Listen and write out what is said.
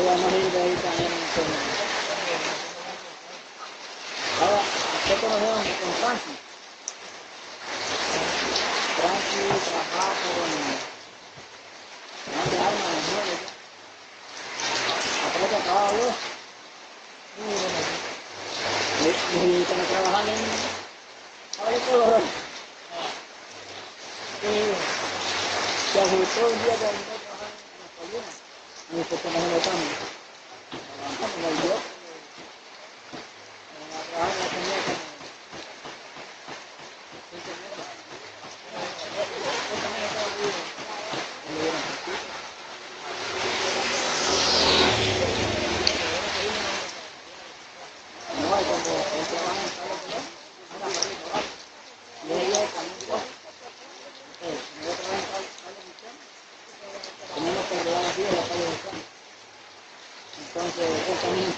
Vamos a ir de ahí también. Ahora, ¿qué conocemos con Francis? Francis trabajaba de armas en el muelle. Atrás que acababa yo. Y cuando trabajaba en agricultura, se ajustó un día que vino a trabajar en las colinas. Y después tomamos el cambio. Levantamos el día. A trabajar en la comida como 5 meses. Yo también estaba ahí. Y me dieron poquito. No, y cuando él trabaja en Pablo Colón, anda por ahí por abajo. Y ella también fue. Como yo trabajo en Pablo Colón, tenemos que llevar así a la calle de Juan. Entonces, él también.